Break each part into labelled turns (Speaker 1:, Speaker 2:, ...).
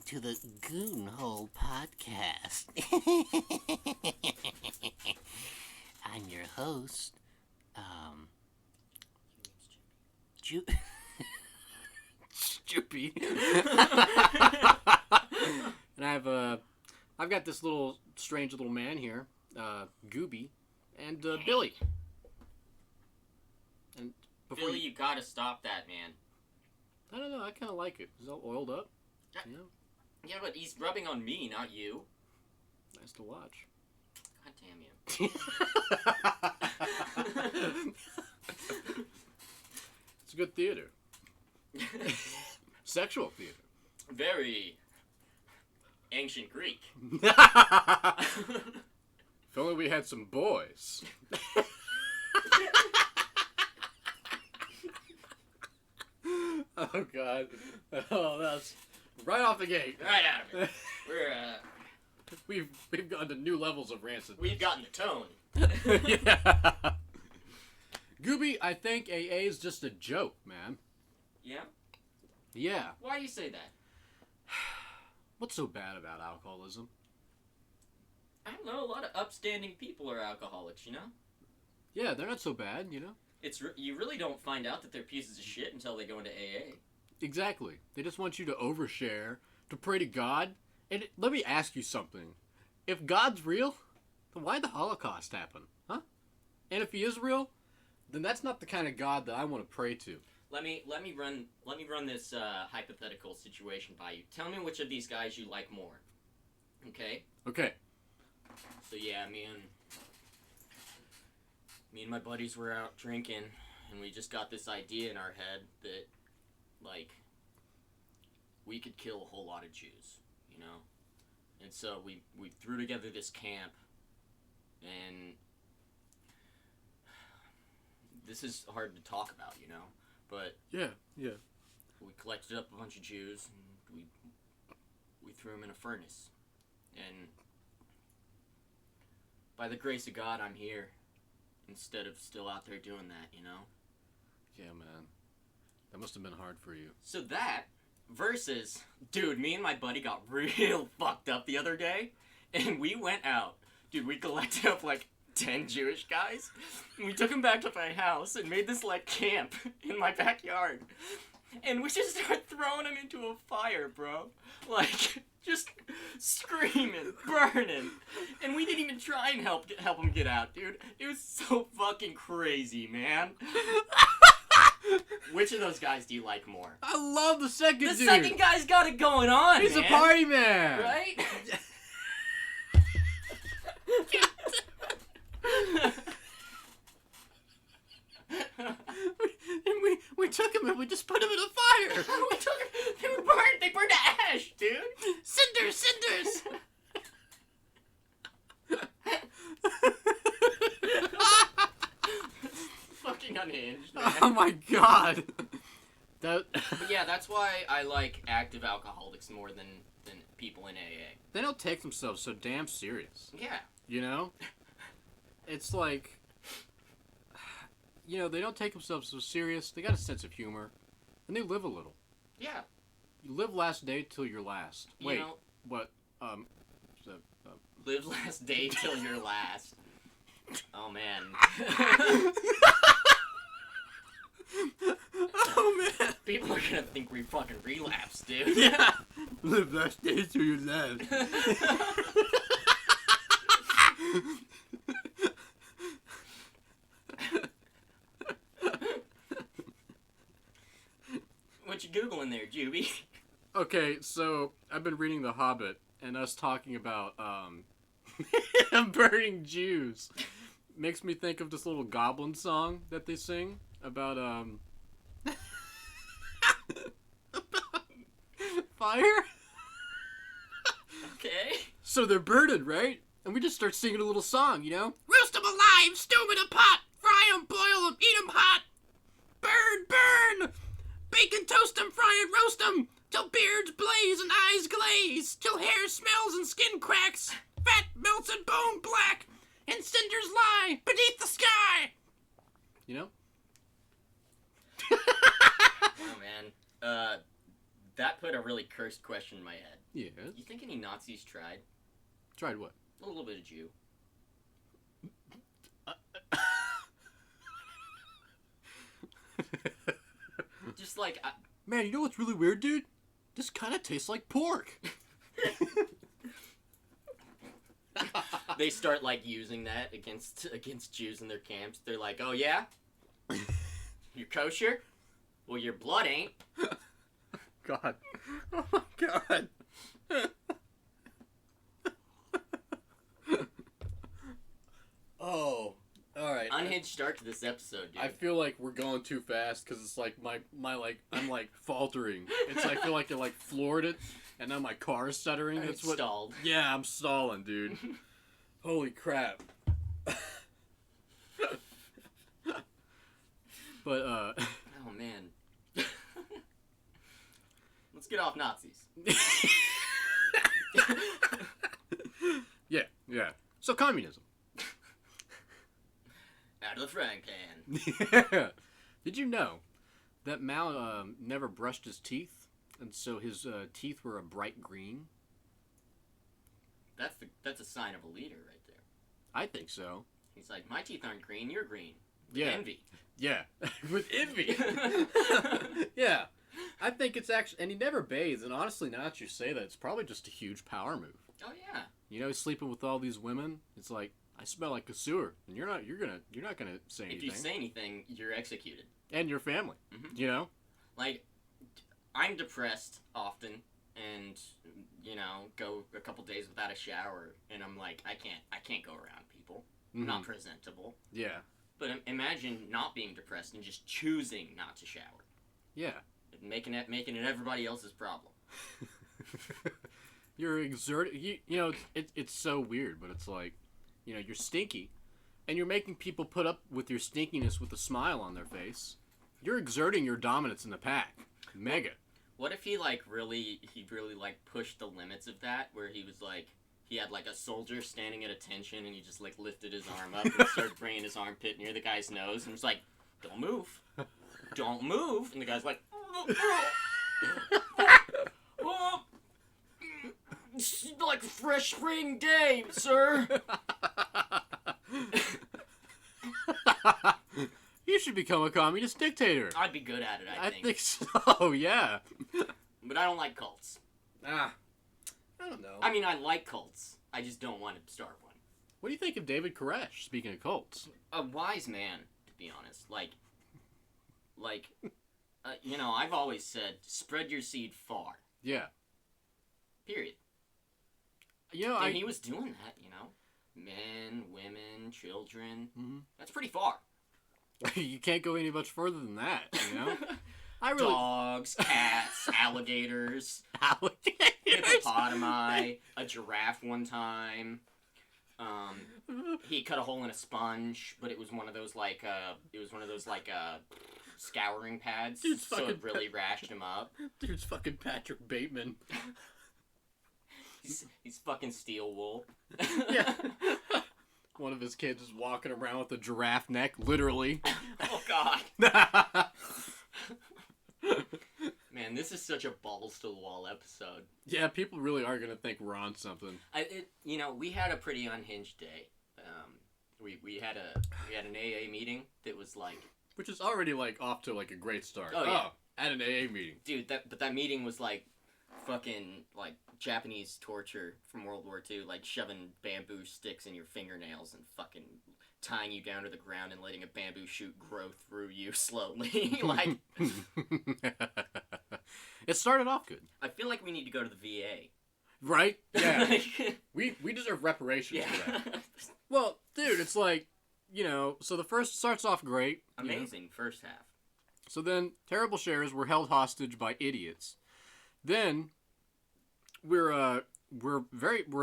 Speaker 1: to the Goonhole podcast. I'm your host,
Speaker 2: Joopy. And I've got this strange little man here, Gooby, and Billy. And
Speaker 3: Billy, you gotta stop that, man.
Speaker 2: I don't know, I kind of like it. It's all oiled up.
Speaker 3: Yeah, but he's rubbing on me, not you.
Speaker 2: Nice to watch.
Speaker 3: God damn you.
Speaker 2: It's good theater. Sexual theater.
Speaker 3: Very ancient Greek.
Speaker 2: If only we had some boys. Oh, God. Oh, that's right off the gate.
Speaker 3: Right out of it.
Speaker 2: We've gone to new levels of rancid.
Speaker 3: We've gotten the tone.
Speaker 2: Yeah. Gooby, I think AA is just a joke, man.
Speaker 3: Yeah?
Speaker 2: Yeah.
Speaker 3: Why do you say that?
Speaker 2: What's so bad about alcoholism?
Speaker 3: I don't know, a lot of upstanding people are alcoholics, you know?
Speaker 2: Yeah, they're not so bad, you know?
Speaker 3: You really don't find out that they're pieces of shit until they go into AA.
Speaker 2: Exactly. They just want you to overshare, to pray to God. And let me ask you something. If God's real, then why'd the Holocaust happen? Huh? And if he is real, then that's not the kind of God that I want to pray to.
Speaker 3: Let me run this hypothetical situation by you. Tell me which of these guys you like more. Okay?
Speaker 2: Okay.
Speaker 3: So yeah, me and my buddies were out drinking, and we just got this idea in our head that, like, we could kill a whole lot of Jews, you know? And so we threw together this camp, and this is hard to talk about, you know? But
Speaker 2: yeah.
Speaker 3: we collected up a bunch of Jews, and we threw them in a furnace. And by the grace of God, I'm here instead of still out there doing that, you know?
Speaker 2: Yeah, man. That must have been hard for you.
Speaker 3: So that versus, dude, me and my buddy got real fucked up the other day, and we went out. Dude, we collected up like 10 Jewish guys, and we took them back to my house and made this like camp in my backyard. And we just started throwing them into a fire, bro. Like, just screaming, burning. And we didn't even try and help them get out, dude. It was so fucking crazy, man. Which of those guys do you like more?
Speaker 2: I love the second dude.
Speaker 3: The second guy's got it going on,
Speaker 2: He's
Speaker 3: man.
Speaker 2: a party man.
Speaker 3: Right?
Speaker 2: We took him and we just put him in a fire.
Speaker 3: We took him. They were burned. They burned to ash, dude.
Speaker 2: Cinders.
Speaker 3: Fucking unhinged, man.
Speaker 2: Oh my God.
Speaker 3: But yeah, that's why I like active alcoholics more than people in AA.
Speaker 2: They don't take themselves so damn serious.
Speaker 3: Yeah.
Speaker 2: You know? It's like, you know, they don't take themselves so serious. They got a sense of humor. And they live a little.
Speaker 3: Yeah.
Speaker 2: You live last day till your last.
Speaker 3: You
Speaker 2: Wait,
Speaker 3: know,
Speaker 2: what?
Speaker 3: live last day till your last. Oh, man.
Speaker 2: Oh, man.
Speaker 3: People are gonna think we fucking relapsed, dude.
Speaker 2: Yeah. Live last day till your last.
Speaker 3: What you Googling there, Juby?
Speaker 2: Okay, so I've been reading The Hobbit, and us talking about burning Jews makes me think of this little goblin song that they sing about about fire.
Speaker 3: Okay.
Speaker 2: So they're burning, right? And we just start singing a little song, you know? Roast 'em alive, stew 'em in a pot, fry 'em, boil 'em, eat 'em hot. Burn, burn! Bake and toast 'em, fry and roast 'em, till beards blaze and eyes glaze, till hair smells and skin cracks, fat melts and bone black, and cinders lie beneath the sky. You know?
Speaker 3: Oh, man. That put a really cursed question in my head.
Speaker 2: Yes.
Speaker 3: You think any Nazis tried?
Speaker 2: Tried what?
Speaker 3: A little bit of Jew. Just like...
Speaker 2: Man, you know what's really weird, dude? This kind of tastes like pork.
Speaker 3: They start, like, using that against Jews in their camps. They're like, oh, yeah? You're kosher? Well, your blood ain't.
Speaker 2: God. Oh, my God. Oh, all right.
Speaker 3: Unhinged start to this episode, dude.
Speaker 2: I feel like we're going too fast because it's like my like I'm like faltering. It's I feel like I like floored it, and now my car is stuttering. That's what.
Speaker 3: Stalled.
Speaker 2: Yeah, I'm stalling, dude. Holy crap. But
Speaker 3: Oh, man. Let's get off Nazis.
Speaker 2: yeah. So communism.
Speaker 3: Out of the frying pan.
Speaker 2: Yeah. Did you know that Mao never brushed his teeth, and so his teeth were a bright green?
Speaker 3: That's a sign of a leader right there.
Speaker 2: I think so.
Speaker 3: He's like, my teeth aren't green, you're green. With
Speaker 2: Yeah.
Speaker 3: envy.
Speaker 2: Yeah. With envy. Yeah. I think it's actually, and he never bathes, and honestly, now that you say that, it's probably just a huge power move.
Speaker 3: Oh yeah.
Speaker 2: You know, he's sleeping with all these women. It's like, I smell like a sewer, and you're not gonna say anything.
Speaker 3: If you say anything, you're executed.
Speaker 2: And your family.
Speaker 3: Mhm.
Speaker 2: You know.
Speaker 3: Like, I'm depressed often, and go a couple days without a shower, and I'm like, I can't go around people. I'm not presentable.
Speaker 2: Yeah.
Speaker 3: But imagine not being depressed and just choosing not to shower.
Speaker 2: Yeah.
Speaker 3: Making it everybody else's problem.
Speaker 2: You're exerting. You know, it's so weird, but it's like, you know, you're stinky, and you're making people put up with your stinkiness with a smile on their face. You're exerting your dominance in the pack. Mega.
Speaker 3: What if he really pushed the limits of that, where he was like, he had like a soldier standing at attention, and he just like lifted his arm up and started bringing his armpit near the guy's nose, and was like, "Don't move, don't move," and the guy's like, "Oh, like fresh spring day, sir."
Speaker 2: You should become a communist dictator.
Speaker 3: I'd be good at it, I think.
Speaker 2: so. Yeah.
Speaker 3: But I don't like cults.
Speaker 2: I don't know.
Speaker 3: I mean, I like cults. I just don't want to start one.
Speaker 2: What do you think of David Koresh? Speaking of cults,
Speaker 3: A wise man, to be honest. I've always said, spread your seed far.
Speaker 2: yeah.
Speaker 3: Period.
Speaker 2: You know,
Speaker 3: And he was doing that, Men, women, children.
Speaker 2: Mhm.
Speaker 3: That's pretty far.
Speaker 2: You can't go any much further than that. You know. I really
Speaker 3: Dogs, cats, alligators,
Speaker 2: alligators.
Speaker 3: hippopotami, a giraffe one time. He cut a hole in a sponge, but it was one of those scouring pads,
Speaker 2: Dude's
Speaker 3: so
Speaker 2: fucking
Speaker 3: it really rashed him up.
Speaker 2: Dude's fucking Patrick Bateman.
Speaker 3: He's fucking steel wool.
Speaker 2: Yeah. One of his kids is walking around with a giraffe neck, literally.
Speaker 3: Oh god. Man, this is such a balls to the wall episode.
Speaker 2: Yeah, people really are gonna think we're on something.
Speaker 3: We had a pretty unhinged day. We had an AA meeting that was like,
Speaker 2: Which is already like off to like a great start.
Speaker 3: Oh, yeah.
Speaker 2: At an AA meeting.
Speaker 3: dude, that meeting was like fucking like Japanese torture from World War II, like shoving bamboo sticks in your fingernails and fucking tying you down to the ground and letting a bamboo shoot grow through you slowly. Like,
Speaker 2: It started off good.
Speaker 3: I feel like we need to go to the VA.
Speaker 2: Right? Yeah. we deserve reparations for that. Well, dude, it's like, so the first starts off great.
Speaker 3: Amazing first half.
Speaker 2: So then, terrible shares were held hostage by idiots. Then, we're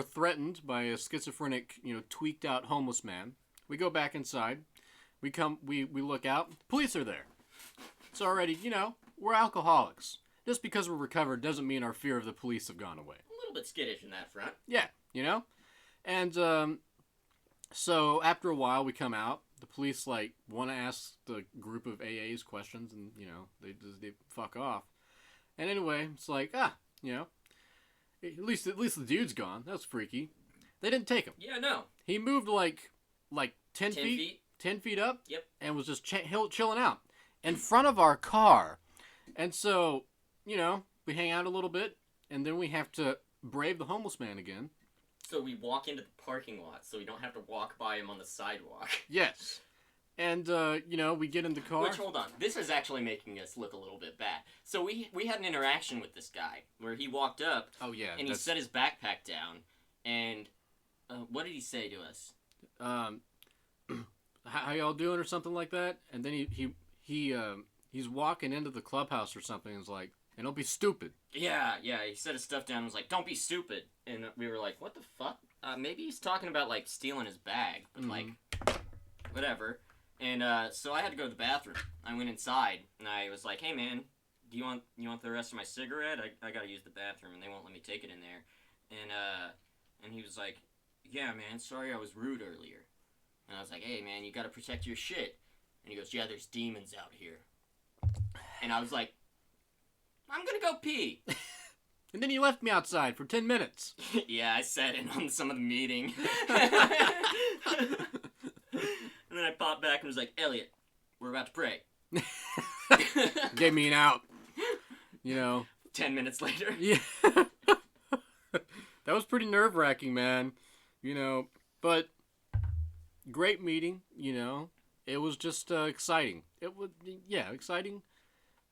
Speaker 2: threatened by a schizophrenic, tweaked out homeless man. We go back inside. We look out. Police are there. It's already, we're alcoholics. Just because we're recovered doesn't mean our fear of the police have gone away.
Speaker 3: A little bit skittish in that front.
Speaker 2: Yeah, And so after a while, we come out. The police want to ask the group of AAs questions, and they fuck off. And anyway, it's like, you know, at least the dude's gone. That's freaky. They didn't take him.
Speaker 3: Yeah, no.
Speaker 2: He moved like 10
Speaker 3: 10
Speaker 2: feet,
Speaker 3: feet?
Speaker 2: 10 feet up.
Speaker 3: Yep.
Speaker 2: And was just chilling out in front of our car. And so, you know, we hang out a little bit, and then we have to brave the homeless man again.
Speaker 3: So we walk into the parking lot, so we don't have to walk by him on the sidewalk.
Speaker 2: Yes. And, you know, we get in the car.
Speaker 3: Which, hold on, this is actually making us look a little bit bad. So we had an interaction with this guy, where he walked up,
Speaker 2: Oh, yeah.
Speaker 3: and he set his backpack down, and what did he say to us?
Speaker 2: How y'all doing or something like that? And then he's walking into the clubhouse or something and is like, and don't be stupid.
Speaker 3: Yeah, he set his stuff down and was like, don't be stupid. And we were like, what the fuck? Maybe he's talking about, like, stealing his bag, but, like, whatever. And, so I had to go to the bathroom. I went inside, and I was like, hey, man, do you want the rest of my cigarette? I gotta use the bathroom, and they won't let me take it in there. And he was like, yeah, man, sorry I was rude earlier. And I was like, hey, man, you gotta protect your shit. And he goes, yeah, there's demons out here. And I was like, I'm gonna go pee.
Speaker 2: And then he left me outside for 10 minutes.
Speaker 3: Yeah, I sat in on some of the meeting. And then I popped back and was like, Elliot, we're about to pray.
Speaker 2: Gave me an out. You know.
Speaker 3: 10 minutes later.
Speaker 2: Yeah. That was pretty nerve-wracking, man. You know, but great meeting, you know. It was just exciting. It was, yeah, exciting.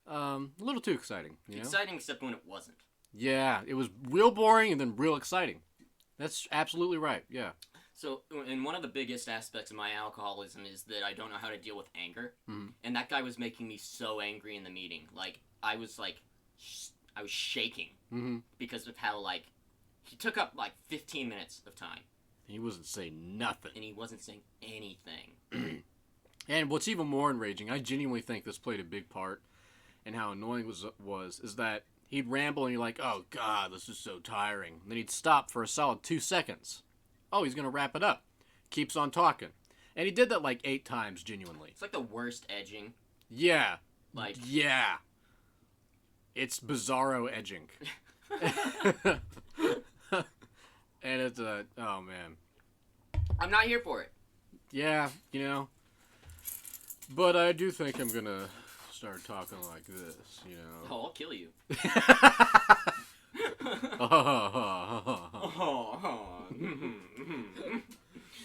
Speaker 2: A little too exciting, you know?
Speaker 3: Exciting except when it wasn't.
Speaker 2: Yeah, it was real boring and then real exciting. That's absolutely right, yeah.
Speaker 3: So, and one of the biggest aspects of my alcoholism is that I don't know how to deal with anger.
Speaker 2: Mm-hmm.
Speaker 3: And that guy was making me so angry in the meeting. Like, I was shaking because of how, like, he took up, like, 15 minutes of time.
Speaker 2: He wasn't saying nothing.
Speaker 3: And he wasn't saying anything.
Speaker 2: And what's even more enraging, I genuinely think this played a big part in how annoying was is that he'd ramble and you're like, oh, God, this is so tiring. And then he'd stop for a solid 2 seconds. Oh, he's going to wrap it up. Keeps on talking. And he did that like 8 times, genuinely.
Speaker 3: It's like the worst edging.
Speaker 2: Yeah.
Speaker 3: Like.
Speaker 2: Yeah. It's bizarro edging. And it's oh, man.
Speaker 3: I'm not here for it.
Speaker 2: Yeah, you know. But I do think I'm going to start talking like this, you know.
Speaker 3: Oh, I'll kill you.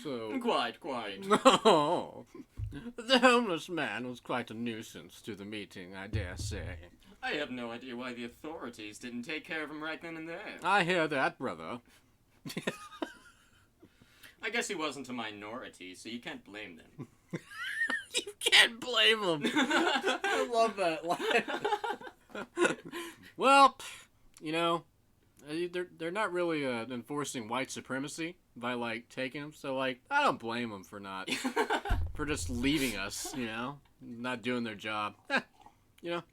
Speaker 2: So
Speaker 3: Quite.
Speaker 2: no, the homeless man was quite a nuisance to the meeting, I dare say.
Speaker 3: I have no idea why the authorities didn't take care of him right then and there.
Speaker 2: I hear that, brother.
Speaker 3: I guess he wasn't a minority, so you can't blame them.
Speaker 2: You can't blame him. I love that line. Well, you know, they're not really enforcing white supremacy by like taking them. So like, I don't blame them for not for just leaving us. You know, not doing their job. You know,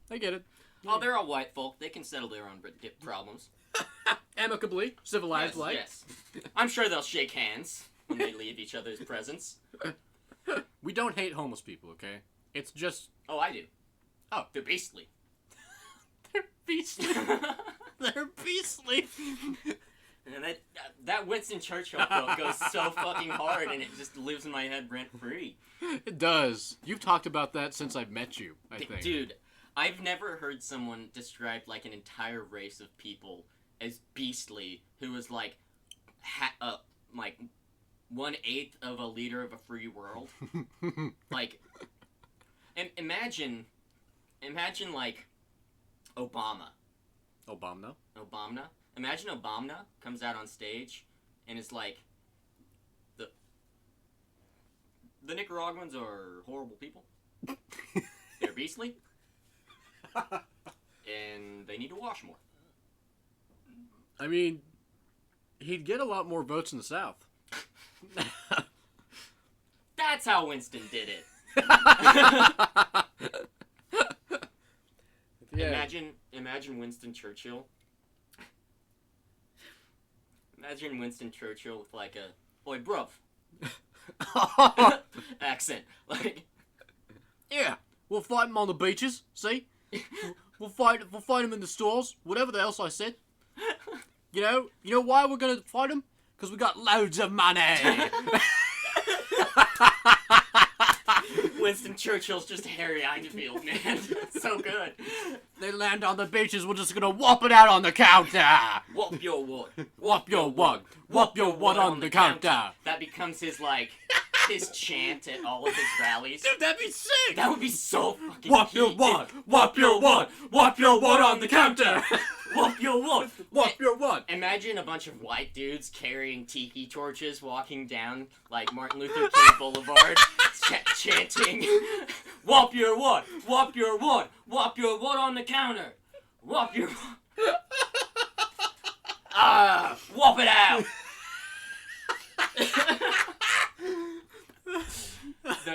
Speaker 2: I get it.
Speaker 3: Oh, they're all white folk. They can settle their own problems.
Speaker 2: Amicably, civilized like.
Speaker 3: Yes. I'm sure they'll shake hands when they leave each other's presence.
Speaker 2: We don't hate homeless people, okay? It's just...
Speaker 3: Oh, I do.
Speaker 2: Oh.
Speaker 3: They're beastly.
Speaker 2: They're beastly. They're beastly.
Speaker 3: And that Winston Churchill quote goes so fucking hard, and it just lives in my head rent-free.
Speaker 2: It does. You've talked about that since I've met you, I think.
Speaker 3: Dude, I've never heard someone describe, like, an entire race of people as beastly who was, like, 1/8 of a leader of a free world. Like, imagine, like, Obama.
Speaker 2: Obama?
Speaker 3: Imagine Obama comes out on stage and is like, the Nicaraguans are horrible people. They're beastly. And they need to wash more.
Speaker 2: I mean, he'd get a lot more votes in the South.
Speaker 3: That's how Winston did it.
Speaker 2: Yeah.
Speaker 3: Imagine Winston Churchill. Imagine Winston Churchill with like a "Oi, bruv" accent. Like,
Speaker 2: yeah, we'll fight them on the beaches. See, We'll fight him in the stores. Whatever the else I said. You know why we're gonna fight him? Because we got loads of money.
Speaker 3: Winston Churchill's just Harry Einfield, man. So good.
Speaker 2: They land on the beaches, we're just gonna whop it out on the counter.
Speaker 3: Whop your what?
Speaker 2: Whop your what? Whop your what on the counter.
Speaker 3: That becomes his chant at all of his rallies.
Speaker 2: Dude, that'd be sick.
Speaker 3: That would be so fucking
Speaker 2: Whop your what? Whop your what? Whop your what on the counter.
Speaker 3: Whop your what?
Speaker 2: Whop your what?
Speaker 3: Imagine a bunch of white dudes carrying tiki torches walking down, like, Martin Luther King Boulevard, chanting, whop your what? Whop your what? Whop your what on the counter? Whop your what? Whop it out!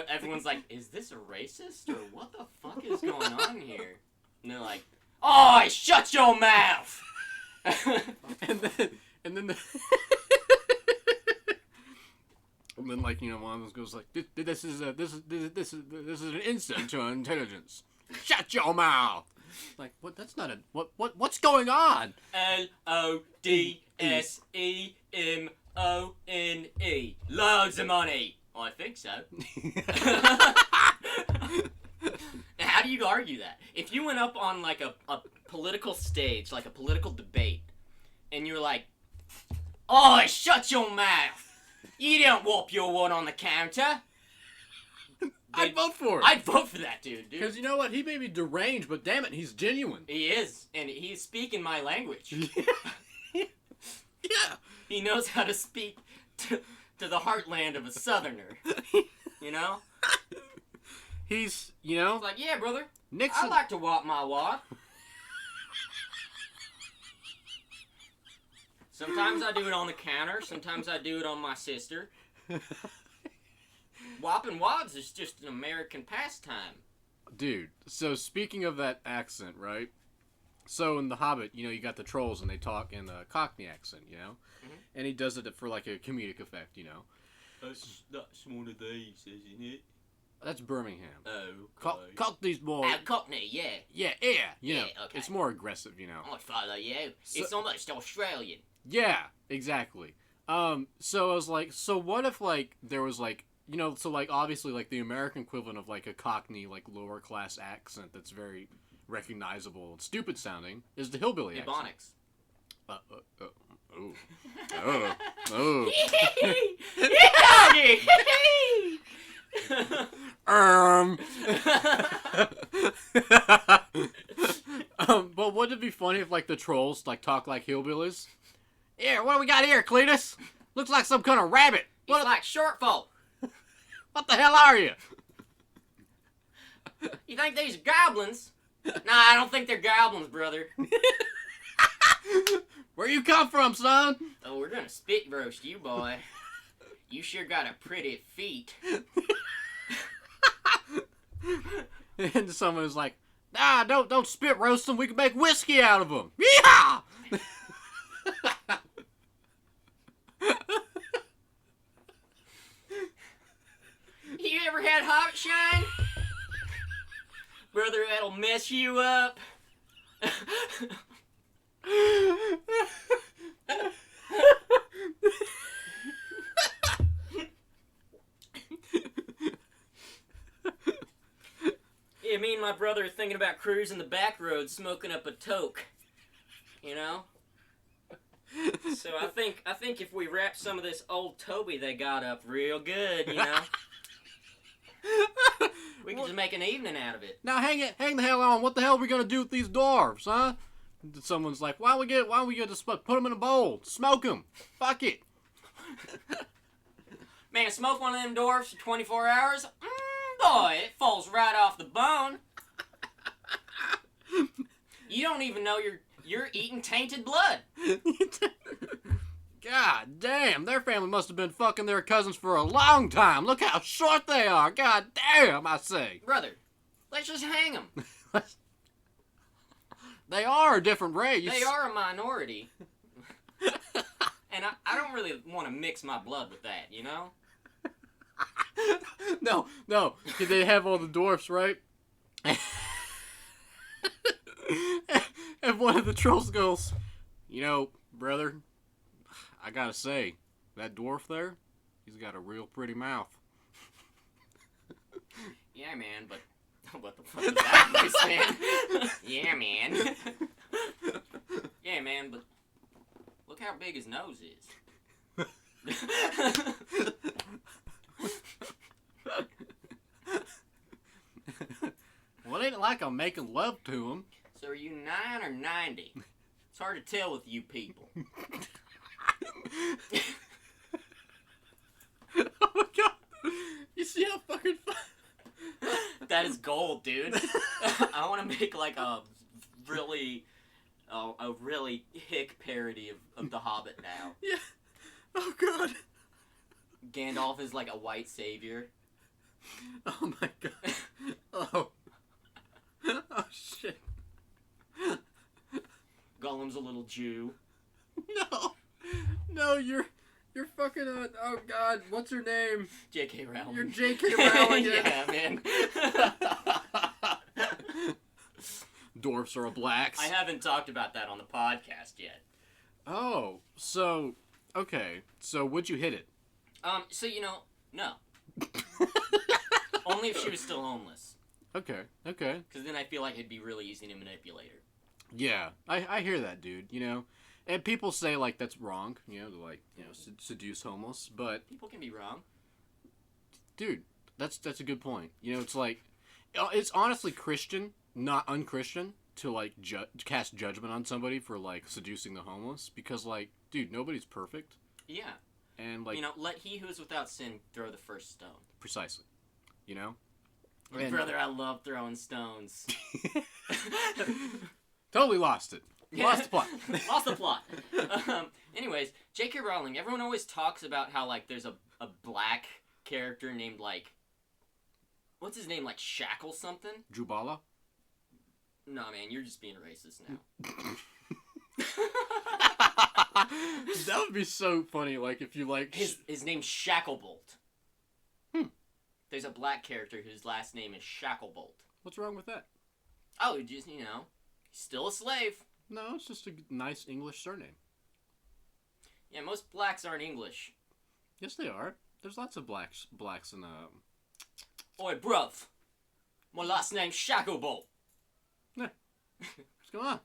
Speaker 3: Everyone's like, is this a racist? Or what the fuck is going on here? And they're like, oh, shut your mouth!
Speaker 2: and then like, you know, one of those goes like, this is an insult to our intelligence. Shut your mouth. Like, what? That's not a what's going on?
Speaker 3: LODSEMONE. Loads of money. I think so. How do you argue that? If you went up on like a political stage, like a political debate, and you're like, oh, shut your mouth. You don't whop your one on the counter.
Speaker 2: I'd vote for it.
Speaker 3: I'd vote for that dude.
Speaker 2: Because you know what? He may be deranged, but damn it, he's genuine.
Speaker 3: He is, and he's speaking my language.
Speaker 2: Yeah.
Speaker 3: He knows how to speak to the heartland of a southerner. You know?
Speaker 2: He's, you know...
Speaker 3: It's like, yeah, brother.
Speaker 2: Nixon...
Speaker 3: I'd like to whop my wad. Sometimes I do it on the counter. Sometimes I do it on my sister. Whopping wads is just an American pastime.
Speaker 2: Dude, so speaking of that accent, right? So in The Hobbit, you know, you got the trolls and they talk in a Cockney accent, you know? Mm-hmm. And he does it for like a comedic effect, you know?
Speaker 3: That's one of these, isn't it?
Speaker 2: That's Birmingham.
Speaker 3: Oh, okay.
Speaker 2: Cockney's more...
Speaker 3: Cockney, yeah.
Speaker 2: Yeah, you know.
Speaker 3: Okay.
Speaker 2: It's more aggressive, you know?
Speaker 3: I follow you. It's almost Australian.
Speaker 2: Yeah, exactly. So I was like, so what if, like, there was, like, you know, so, like, obviously, like, the American equivalent of, like, a Cockney, like, lower-class accent that's very recognizable and stupid sounding is the hillbilly accent. But wouldn't it be funny if, like, the trolls, like, talk like hillbillies? Yeah, what do we got here, Cletus? Looks like some kind of rabbit.
Speaker 3: It's like short folk.
Speaker 2: What the hell are you?
Speaker 3: You think these are goblins? Nah, I don't think they're goblins, brother.
Speaker 2: Where you come from, son?
Speaker 3: Oh, we're gonna spit roast you, boy. You sure got a pretty feet.
Speaker 2: And someone is like, nah, don't spit roast them. We can make whiskey out of them. Yeah!
Speaker 3: You ever had Hobbit shine? Brother, that'll mess you up. Yeah, me and my brother are thinking about cruising the back road, smoking up a toke. You know? So I think if we wrap some of this old Toby they got up real good, you know, we can just make an evening out of it.
Speaker 2: Now hang the hell on. What the hell are we gonna do with these dwarves, huh? Someone's like, why don't we get to put them in a bowl, smoke them, fuck it.
Speaker 3: Man, smoke one of them dwarfs for 24 hours, boy, it falls right off the bone. You don't even know you're eating tainted blood.
Speaker 2: God damn, their family must have been fucking their cousins for a long time. Look how short they are. God damn, I say.
Speaker 3: Brother, let's just hang them.
Speaker 2: They are a different race.
Speaker 3: They are a minority. And I don't really want to mix my blood with that, you know?
Speaker 2: No. They have all the dwarfs, right? And one of the trolls goes, you know, brother, I gotta say, that dwarf there, he's got a real pretty mouth.
Speaker 3: Yeah, man, but what the fuck is that voice, man? Yeah, man. Yeah, man, but look how big his nose is.
Speaker 2: Well, it ain't like I'm making love to him.
Speaker 3: So are you 9 or 90? It's hard to tell with you people.
Speaker 2: Oh my god. You see how fucking
Speaker 3: That is gold, dude. I want to make like a really hick parody of The Hobbit now.
Speaker 2: Yeah. Oh god.
Speaker 3: Gandalf is like a white savior.
Speaker 2: Oh my god. Oh. Oh shit.
Speaker 3: Gollum's a little Jew.
Speaker 2: No. No, you're fucking oh god, what's her name?
Speaker 3: J.K. Rowling.
Speaker 2: You're J.K. Rowling.
Speaker 3: Yeah, man.
Speaker 2: Dwarfs are blacks.
Speaker 3: I haven't talked about that on the podcast yet.
Speaker 2: Oh, so okay. So would you hit it?
Speaker 3: So no. Only if she was still homeless.
Speaker 2: Okay. Okay.
Speaker 3: Because then I feel like it'd be really easy to manipulate her.
Speaker 2: Yeah, I hear that, dude. You know, and people say like that's wrong. You know, to like seduce homeless, but
Speaker 3: People can be wrong.
Speaker 2: dude, that's a good point. You know, it's like it's honestly Christian, not unchristian, to like cast judgment on somebody for like seducing the homeless because like, dude, nobody's perfect.
Speaker 3: Yeah.
Speaker 2: And like,
Speaker 3: let he who is without sin throw the first stone.
Speaker 2: Precisely. You know.
Speaker 3: And brother, I love throwing stones.
Speaker 2: Totally lost it. Lost the plot.
Speaker 3: Lost the plot. Anyways, J.K. Rowling, everyone always talks about how, like, there's a black character named, like, what's his name, like, Shackle something?
Speaker 2: Jubala?
Speaker 3: No, man, you're just being racist now.
Speaker 2: That would be so funny, like, if you, like...
Speaker 3: His name's Shacklebolt. There's a black character whose last name is Shacklebolt.
Speaker 2: What's wrong with that?
Speaker 3: Oh, just, he's still a slave.
Speaker 2: No, it's just a nice English surname.
Speaker 3: Yeah, most blacks aren't English.
Speaker 2: Yes, they are. There's lots of blacks in,
Speaker 3: Oi, bruv. My last name's Shacklebolt.
Speaker 2: Yeah. What's going on?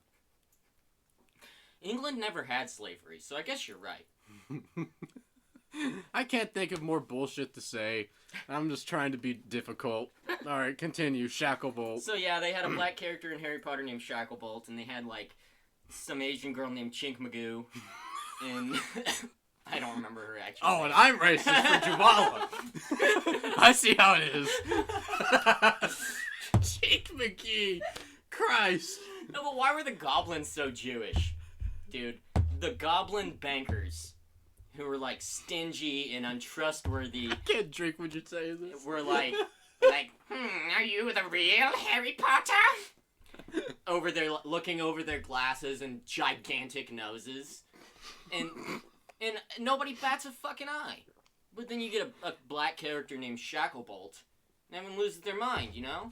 Speaker 3: England never had slavery, so I guess you're right.
Speaker 2: I can't think of more bullshit to say. I'm just trying to be difficult. Alright, continue. Shacklebolt.
Speaker 3: So yeah, they had a black character in Harry Potter named Shacklebolt, and they had, like, some Asian girl named Chink Magoo, and I don't remember her actually.
Speaker 2: Oh, and I'm racist for Jubala. I see how it is. Chink McGee. Christ.
Speaker 3: No, but why were the goblins so Jewish? Dude, the goblin bankers, who were, like, stingy and untrustworthy,
Speaker 2: I can't drink when you say this.
Speaker 3: were like, are you the real Harry Potter? Over there, looking over their glasses and gigantic noses. And nobody bats a fucking eye. But then you get a black character named Shacklebolt, and everyone loses their mind, you know?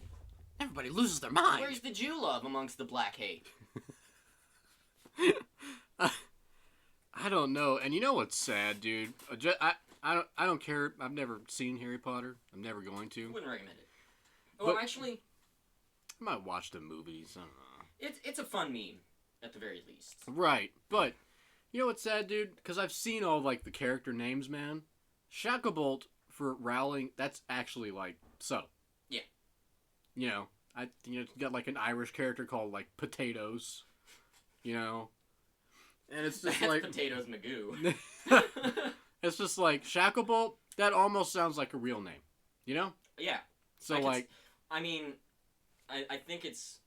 Speaker 2: Everybody loses their mind.
Speaker 3: Where's the Jew love amongst the black hate?
Speaker 2: I don't know. And you know what's sad, dude? I don't care. I've never seen Harry Potter. I'm never going to.
Speaker 3: Wouldn't recommend it. Well,
Speaker 2: But-
Speaker 3: actually,
Speaker 2: I might watch the movies. I don't know.
Speaker 3: it's a fun meme, at the very least.
Speaker 2: Right, but you know what's sad, dude? Because I've seen all like the character names, man. Shacklebolt for Rowling, that's actually like subtle.
Speaker 3: Yeah.
Speaker 2: You know, you got like an Irish character called like Potatoes. You know, and it's just
Speaker 3: That's
Speaker 2: like
Speaker 3: Potatoes Magoo.
Speaker 2: it's just like Shacklebolt. That almost sounds like a real name. You know?
Speaker 3: Yeah.
Speaker 2: So like.
Speaker 3: I mean, I think it's...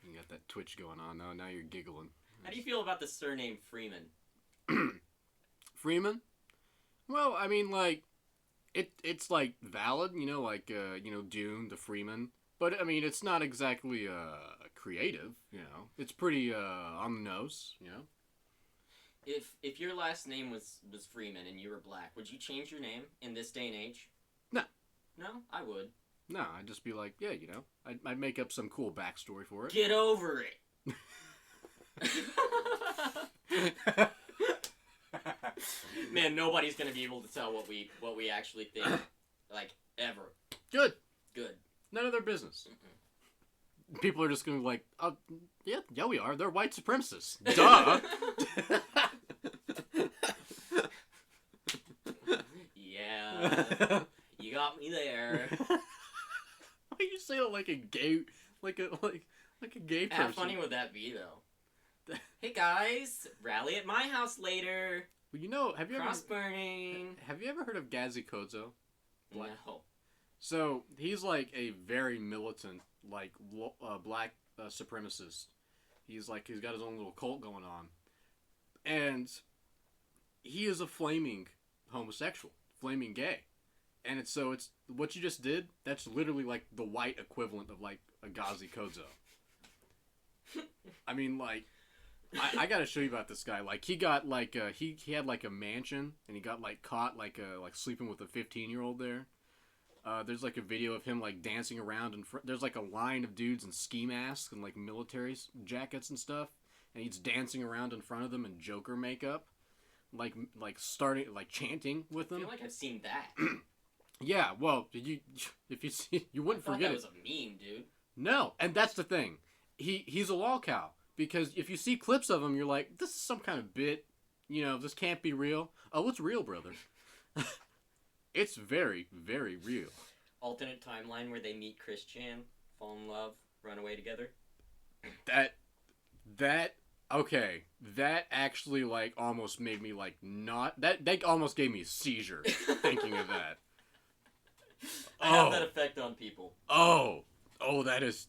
Speaker 2: You got that twitch going on now. Now you're giggling.
Speaker 3: How do you feel about the surname Freeman?
Speaker 2: Freeman? Well, I mean, like, it's like valid, you know, like Dune, the Freeman. But I mean, it's not exactly creative, you know. It's pretty on the nose, you know.
Speaker 3: If your last name was Freeman and you were black, would you change your name in this day and age?
Speaker 2: No.
Speaker 3: No? I would.
Speaker 2: No, I'd just be like, yeah, you know, I'd make up some cool backstory for it.
Speaker 3: Get over it. Man, nobody's gonna be able to tell what we actually think, like, ever.
Speaker 2: Good.
Speaker 3: Good.
Speaker 2: None of their business. People are just gonna be like, oh, yeah, we are. They're white supremacists. Duh.
Speaker 3: Yeah. You got me there.
Speaker 2: Why you say it like a gay, like a gay person?
Speaker 3: How funny would that be, though? Hey guys, rally at my house later.
Speaker 2: Well, you know, have you
Speaker 3: Cross burning.
Speaker 2: ever heard of Gazi Kodzo?
Speaker 3: No.
Speaker 2: So he's like a very militant, like black supremacist. He's got his own little cult going on, and he is a flaming homosexual, flaming gay, and it's what you just did. That's literally like the white equivalent of like a Gazi Kodzo. I mean, like, I gotta show you about this guy. Like, he got like he had like a mansion, and he got like caught like sleeping with a 15-year-old there. There's like a video of him like dancing around in front. There's like a line of dudes in ski masks and like military jackets and stuff, and he's dancing around in front of them in Joker makeup, like starting like chanting with them.
Speaker 3: I feel like I've seen that.
Speaker 2: Yeah, well, if you see, you wouldn't forget
Speaker 3: that
Speaker 2: it.
Speaker 3: was a meme, dude.
Speaker 2: No, and that's the thing. He's a lol cow, because if you see clips of him, you're like, this is some kind of bit. You know, this can't be real. Oh, it's real, brother. It's very, very real.
Speaker 3: Alternate timeline where they meet Christian, fall in love, run away together.
Speaker 2: Okay, that actually like almost made me like not that almost gave me a seizure thinking of that.
Speaker 3: I have that effect on people.
Speaker 2: Oh, that is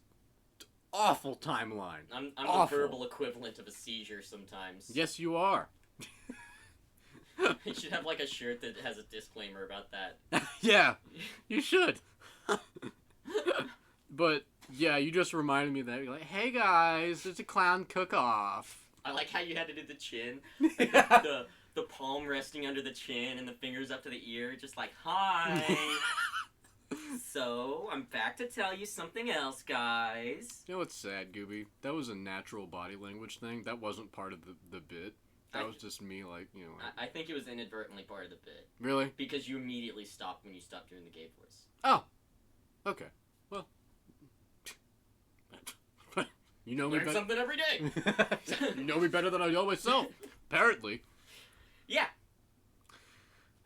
Speaker 2: awful timeline.
Speaker 3: I'm
Speaker 2: awful.
Speaker 3: the verbal equivalent of a seizure sometimes.
Speaker 2: Yes, you are.
Speaker 3: You should have like a shirt that has a disclaimer about that.
Speaker 2: Yeah, you should. But yeah, you just reminded me of that. You're like, hey guys, it's a clown cook-off.
Speaker 3: I like how you had to do the chin, like the palm resting under the chin and the fingers up to the ear, just like, hi. So I'm back to tell you something else, guys.
Speaker 2: You know what's sad, Gooby? That was a natural body language thing. That wasn't part of the bit. That was just me, like, you know.
Speaker 3: I think it was inadvertently part of the bit.
Speaker 2: Really?
Speaker 3: Because you immediately stopped when you stopped doing the gay voice.
Speaker 2: Oh. Okay. Well. You know me
Speaker 3: Learn something every day.
Speaker 2: You know me better than I know myself. Apparently.
Speaker 3: Yeah.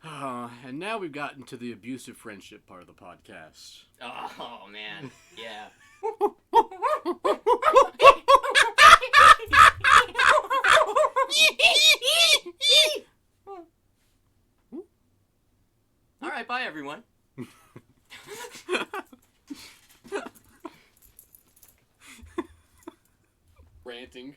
Speaker 2: And now we've gotten to the abusive friendship part of the podcast.
Speaker 3: Oh, man. Yeah. All right, bye, everyone.
Speaker 2: Ranting.